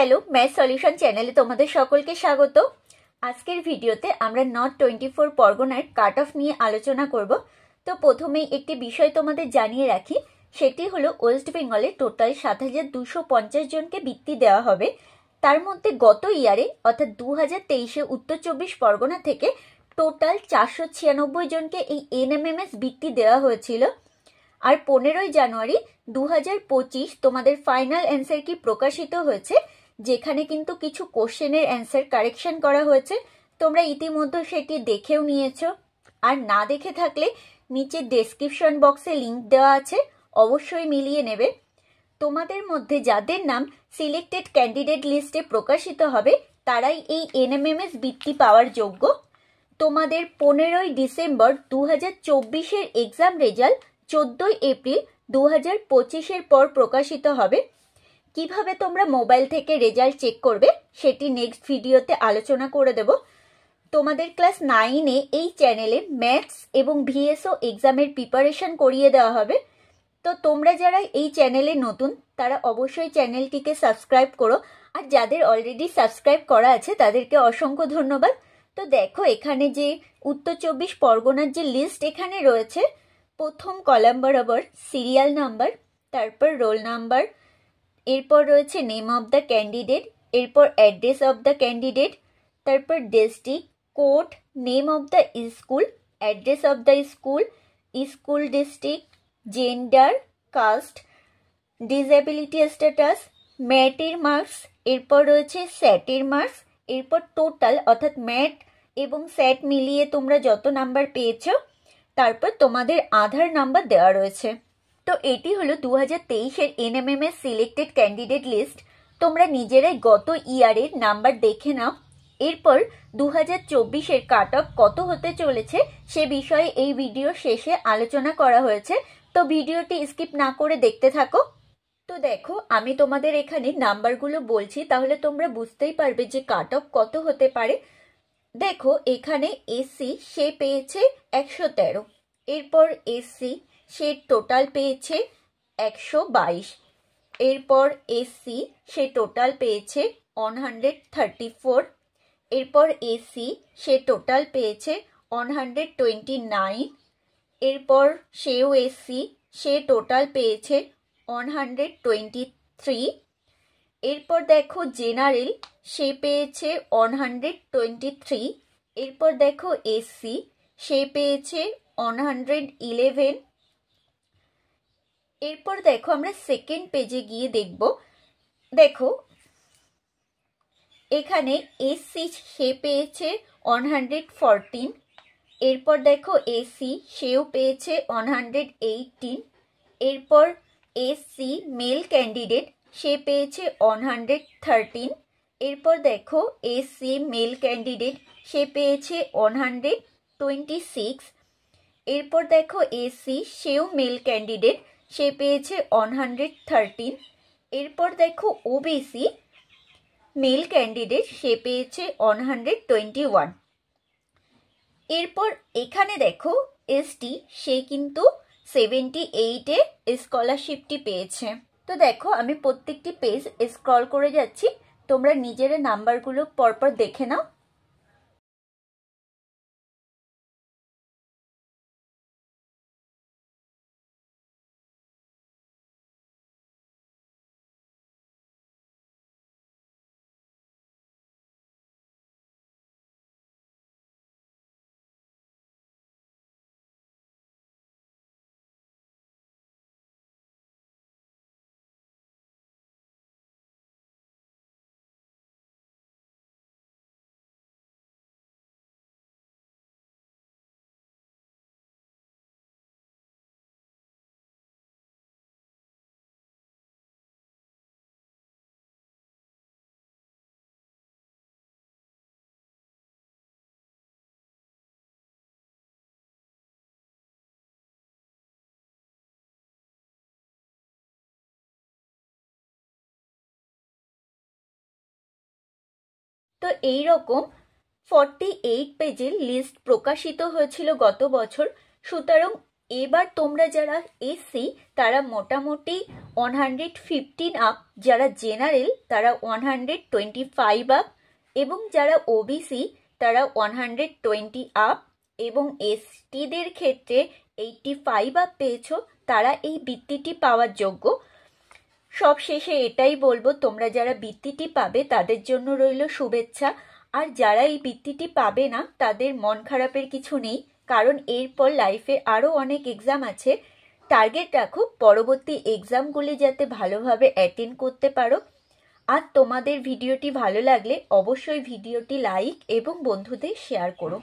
Hello, math solution চ্যানেলে তোমাদের সকলকে স্বাগত। আজকের ভিডিওতে আমরা নর্থ 24 পরগনার কাট অফ নিয়ে আলোচনা করব। তো প্রথমেই একটি বিষয় তোমাদের জানিয়ে রাখি, সেটি হলো ওয়েস্ট বেঙ্গলে টোটাল 7250 জনকে বৃত্তি দেওয়া হবে। তার মধ্যে গত ইয়ারে অর্থাৎ 2023-এ উত্তর 24 পরগনা থেকে টোটাল 496 জনকে এই এনএমএমএস বৃত্তি দেওয়া হয়েছিল। আর 15ই জানুয়ারি 2025 তোমাদের ফাইনাল অ্যান্সার কি প্রকাশিত হয়েছে, যেখানে কিন্তু কিছু কোশ্চেনের অ্যান্সার কারেকশন করা হয়েছে। তোমরা ইতিমধ্যে সেটি দেখেও নিয়েছো, আর না দেখে থাকলে নিচে ডেসক্রিপশন বক্সে লিংক দেওয়া আছে, অবশ্যই মিলিয়ে নেবে। তোমাদের মধ্যে যাদের নাম সিলেক্টেড ক্যান্ডিডেট লিস্টে প্রকাশিত হবে তারাই এই এনএমএমএস বৃত্তি পাওয়ার যোগ্য। তোমাদের 15ই ডিসেম্বর 2024-এর এক্সাম রেজাল্ট 14ই এপ্রিল 2025-এর পর প্রকাশিত হবে। কিভাবে তোমরা মোবাইল থেকে রেজাল্ট চেক করবে সেটি নেক্সট ভিডিওতে আলোচনা করে দেব। তোমাদের ক্লাস 9-এ এই চ্যানেলে ম্যাথস এবং ভিএসও এক্সামের প্রিপারেশন করিয়ে দেওয়া হবে। তো তোমরা যারা এই চ্যানেলে নতুন তারা অবশ্যই চ্যানেলটিকে সাবস্ক্রাইব করো, আর যাদের অলরেডি সাবস্ক্রাইব করা আছে তাদেরকে অসংখ্য ধন্যবাদ। তো দেখো এখানে যে উত্তর 24 পরগনার যে লিস্ট এখানে রয়েছে, প্রথম কলাম বরাবর সিরিয়াল নাম্বার, তারপর রোল নাম্বার, এরপর রয়েছে নেম অফ দ্য ক্যান্ডিডেট, এরপর অ্যাড্রেস অফ দ্য ক্যান্ডিডেট, তারপর district, code, name of the school, address of the school, school district, gender, caste, disability status, ম্যাটের মার্কস, এরপর রয়েছে স্যাটের মার্কস, এরপর টোটাল অর্থাৎ ম্যাট এবং স্যাট মিলিয়ে তোমরা যত নাম্বার পেয়েছো, তারপর তোমাদের আধার নাম্বার দেওয়া রয়েছে। তো এটি হলো 2023-এর এনএমএমএস সিলেক্টেড ক্যান্ডিডেট লিস্ট। তোমরা নিজেরাই গত ইয়ারের নাম্বার দেখে নাও। এরপর 2024-এর কাট অফ কত হতে চলেছে সে বিষয়ে এই ভিডিও শেষে আলোচনা করা হয়েছে, তো ভিডিওটি স্কিপ না করে দেখতে থাকো। তো দেখো আমি তোমাদের এখানে নাম্বারগুলো বলছি, তাহলে তোমরা বুঝতেই পারবে যে কাট অফ কত হতে পারে। দেখো এখানে এসসি সে পেয়েছে 113, এরপর এসসি সে টোটাল পেয়েছে 122, এরপর এসসি সে টোটাল পেয়েছে 134, এরপর এসসি সে টোটাল পেয়েছে 129, এরপর সেও এসসি সে টোটাল পেয়েছে 123, এরপর দেখো জেনারেল সে পেয়েছে 123, এরপর দেখো এসসি সে পেয়েছে 111, এরপর দেখো আমরা সেকেন্ড পেজে গিয়ে দেখব। দেখো এখানে এসসি সে পেয়েছে 114, এরপর দেখো এসসি সেও পেয়েছে 118, এরপর এসসি মেল ক্যান্ডিডেট সে পেয়েছে 113, এরপর দেখো এসসি মেল ক্যান্ডিডেট সে পেয়েছে 126, এরপর দেখো এসসি সেও মেল ক্যান্ডিডেট সে পেয়েছে 113, এরপর দেখো ওবিসি মেল ক্যান্ডিডেট সে পেয়েছে 121, এরপর এখানে দেখো এসটি সে কিন্তু 78-এ স্কলারশিপটি পেয়েছে। তো দেখো আমি প্রত্যেকটি পেজ স্ক্রল করে যাচ্ছি, তোমরা নিজেরা নাম্বারগুলো পরপর দেখে নাও। তো এইরকম 48 পেজের লিস্ট প্রকাশিত হয়েছিল গত বছর। সুতরাং এবার তোমরা যারা এসসি তারা মোটামুটি 115 আপ, যারা জেনারেল তারা 125 আপ, এবং যারা ওবিসি তারা 120 আপ, এবং এসটিদের ক্ষেত্রে 85 আপ পেয়েছো, তারা এই বৃত্তিটি পাওয়ার যোগ্য। সব শেষে এটাই বলবো, তোমরা যারা বৃত্তিটি পাবে তাদের জন্য রইল শুভেচ্ছা, আর যারা এই বৃত্তিটি পাবে না তাদের মন খারাপের কিছু নেই, কারণ এরপর লাইফে আরও অনেক এক্সাম আছে। টার্গেট রাখো পরবর্তী এক্সামগুলি যাতে ভালোভাবে অ্যাটেন্ড করতে পারো। আর তোমাদের ভিডিওটি ভালো লাগলে অবশ্যই ভিডিওটি লাইক এবং বন্ধুদের শেয়ার করো।